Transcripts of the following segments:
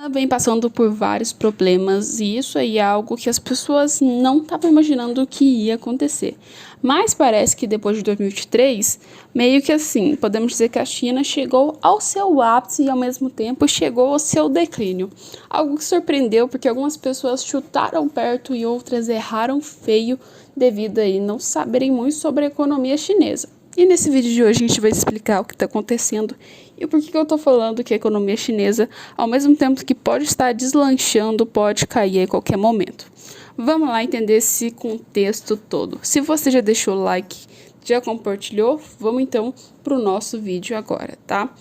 vem passando por vários problemas e isso aí é algo que as pessoas não estavam imaginando que ia acontecer. Mas parece que depois de 2023, meio que assim, podemos dizer que a China chegou ao seu ápice e ao mesmo tempo chegou ao seu declínio. Algo que surpreendeu porque algumas pessoas chutaram perto e outras erraram feio devido a não saberem muito sobre a economia chinesa. E nesse vídeo de hoje a gente vai explicar o que está acontecendo e por que eu estou falando que a economia chinesa, ao mesmo tempo que pode estar deslanchando, pode cair a qualquer momento. Vamos lá entender esse contexto todo. Se você já deixou o like, já compartilhou, vamos então para o nosso vídeo agora, tá?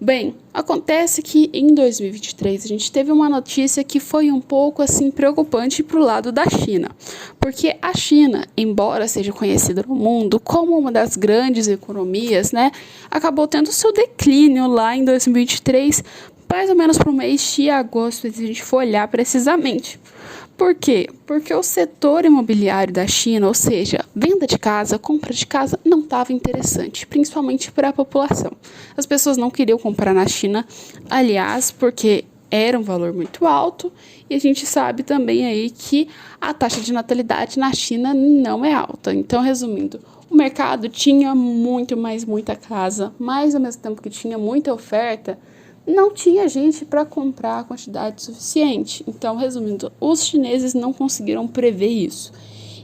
Bem, acontece que em 2023 a gente teve uma notícia que foi um pouco assim preocupante para o lado da China, porque a China, embora seja conhecida no mundo como uma das grandes economias, né, acabou tendo seu declínio lá em 2023, mais ou menos para o mês de agosto, se a gente for olhar precisamente. Por quê? Porque o setor imobiliário da China, ou seja, venda de casa, compra de casa, não estava interessante, principalmente para a população. As pessoas não queriam comprar na China, aliás, porque era um valor muito alto, e a gente sabe também aí que a taxa de natalidade na China não é alta. Então, resumindo, o mercado tinha muita casa, mas ao mesmo tempo que tinha muita oferta, não tinha gente para comprar a quantidade suficiente. Então, resumindo, os chineses não conseguiram prever isso.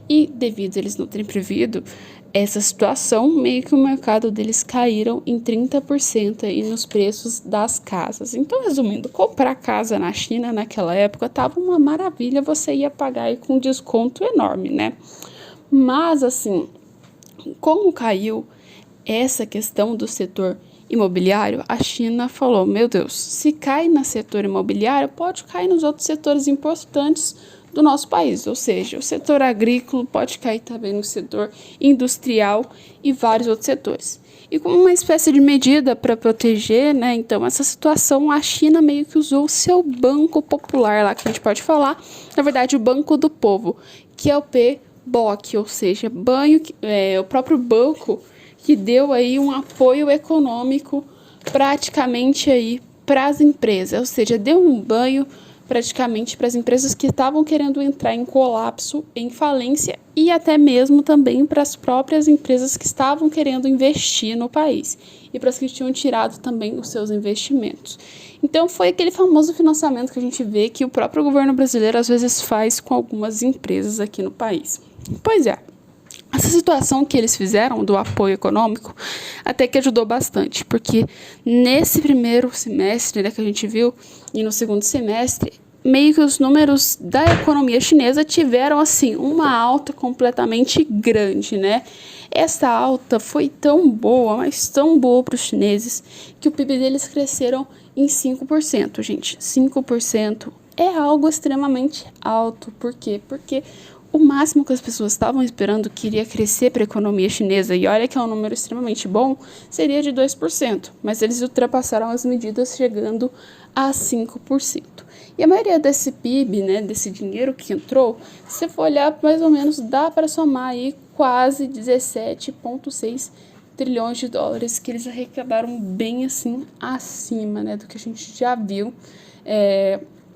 E devido a eles não terem previsto essa situação, meio que o mercado deles caíram em 30% aí nos preços das casas. Então, resumindo, comprar casa na China naquela época estava uma maravilha, você ia pagar aí com desconto enorme, né? Mas, assim, como caiu essa questão do setor imobiliário, a China falou, meu Deus, se cai no setor imobiliário, pode cair nos outros setores importantes do nosso país, ou seja, o setor agrícola pode cair também no setor industrial e vários outros setores. E como uma espécie de medida para proteger, né, então essa situação, a China meio que usou o seu banco popular lá, que a gente pode falar, na verdade o Banco do Povo, que é o PBOC, ou seja, o próprio banco que deu aí um apoio econômico praticamente aí para as empresas, ou seja, deu um banho praticamente para as empresas que estavam querendo entrar em colapso, em falência e até mesmo também para as próprias empresas que estavam querendo investir no país e para as que tinham tirado também os seus investimentos. Então foi aquele famoso financiamento que a gente vê que o próprio governo brasileiro às vezes faz com algumas empresas aqui no país. Pois é. Essa situação que eles fizeram do apoio econômico até que ajudou bastante, porque nesse primeiro semestre, né, que a gente viu, e no segundo semestre, meio que os números da economia chinesa tiveram assim uma alta completamente grande, né? Essa alta foi tão boa, mas tão boa para os chineses, que o PIB deles cresceram em 5%, gente. 5% é algo extremamente alto. Por quê? Porque o máximo que as pessoas estavam esperando que iria crescer para a economia chinesa, e olha que é um número extremamente bom, seria de 2%, mas eles ultrapassaram as medidas chegando a 5%. E a maioria desse PIB, né, desse dinheiro que entrou, se for olhar, mais ou menos dá para somar aí quase 17,6 trilhões de dólares que eles arrecadaram bem assim acima, né, do que a gente já viu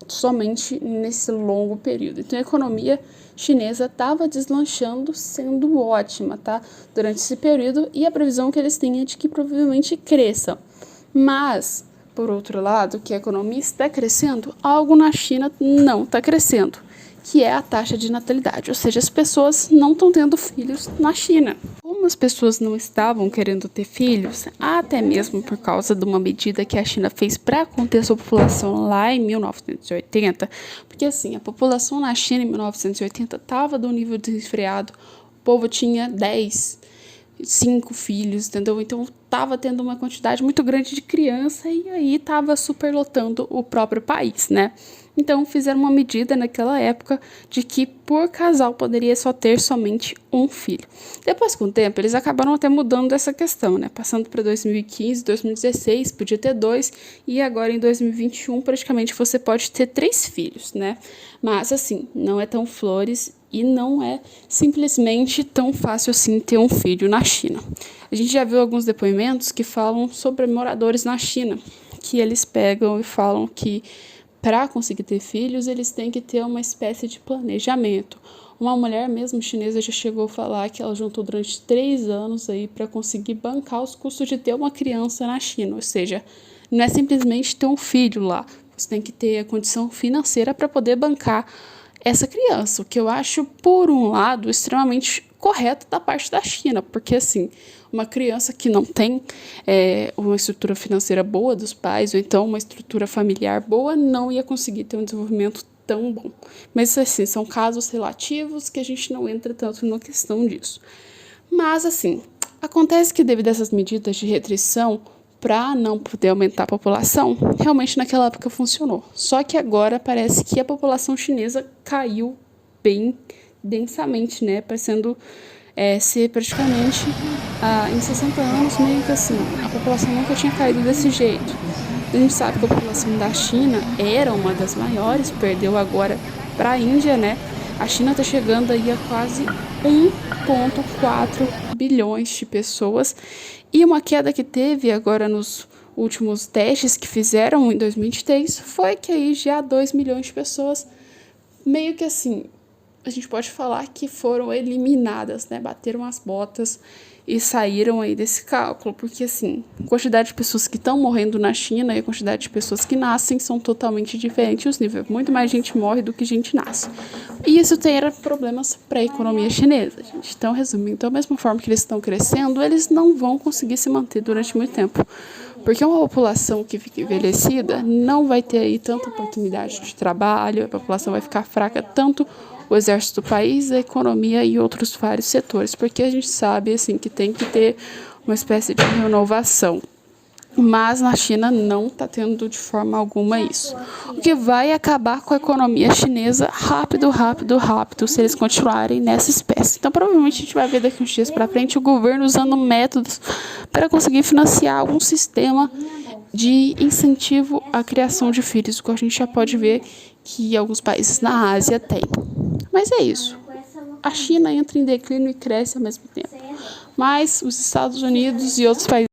somente nesse longo período. Então a economia chinesa estava deslanchando, sendo ótima, tá? Durante esse período, e a previsão que eles têm é de que provavelmente cresça. Mas, por outro lado, que a economia está crescendo, algo na China não está crescendo, que é a taxa de natalidade, ou seja, as pessoas não estão tendo filhos na China. Como as pessoas não estavam querendo ter filhos, até mesmo por causa de uma medida que a China fez para conter a sua população lá em 1980, porque assim, a população na China em 1980 estava do nível desenfreado, o povo tinha 5 filhos, entendeu? Então estava tendo uma quantidade muito grande de criança e aí estava superlotando o próprio país, né? Então fizeram uma medida naquela época de que por casal poderia só ter somente um filho. Depois, com o tempo, eles acabaram até mudando essa questão, né? Passando para 2015, 2016, podia ter 2, e agora em 2021 praticamente você pode ter 3 filhos, né? Mas assim, não é tão flores e não é simplesmente tão fácil assim ter um filho na China. A gente já viu alguns depoimentos que falam sobre moradores na China, que eles pegam e falam que para conseguir ter filhos, eles têm que ter uma espécie de planejamento. Uma mulher mesmo chinesa já chegou a falar que ela juntou durante 3 anos aí para conseguir bancar os custos de ter uma criança na China. Ou seja, não é simplesmente ter um filho lá. Você tem que ter a condição financeira para poder bancar essa criança, o que eu acho, por um lado, extremamente correto da parte da China, porque, assim, uma criança que não tem uma estrutura financeira boa dos pais, ou então uma estrutura familiar boa, não ia conseguir ter um desenvolvimento tão bom. Mas, assim, são casos relativos que a gente não entra tanto na questão disso. Mas, assim, acontece que devido a essas medidas de restrição, para não poder aumentar a população, realmente naquela época funcionou. Só que agora parece que a população chinesa caiu bem densamente, né? Parecendo ser praticamente em 60 anos, meio que assim, a população nunca tinha caído desse jeito. A gente sabe que a população da China era uma das maiores, perdeu agora para a Índia, né? A China está chegando aí a quase 1,4 bilhões de pessoas. E uma queda que teve agora nos últimos testes que fizeram em 2023 foi que aí já 2 milhões de pessoas, meio que assim, a gente pode falar que foram eliminadas, né? Bateram as botas e saíram aí desse cálculo, porque assim, a quantidade de pessoas que estão morrendo na China e a quantidade de pessoas que nascem são totalmente diferentes os níveis. Muito mais gente morre do que gente nasce. E isso tem problemas para a economia chinesa, gente. Então, resumindo, da mesma forma que eles estão crescendo, eles não vão conseguir se manter durante muito tempo. Porque uma população que fica envelhecida não vai ter aí tanta oportunidade de trabalho, a população vai ficar fraca, tanto o exército do país, a economia e outros vários setores, porque a gente sabe assim que tem que ter uma espécie de renovação. Mas na China não está tendo de forma alguma isso. O que vai acabar com a economia chinesa rápido, se eles continuarem nessa espécie. Então, provavelmente, a gente vai ver daqui uns dias para frente o governo usando métodos para conseguir financiar algum sistema de incentivo à criação de filhos, o que a gente já pode ver que alguns países na Ásia têm. Mas é isso. A China entra em declínio e cresce ao mesmo tempo. Mas os Estados Unidos e outros países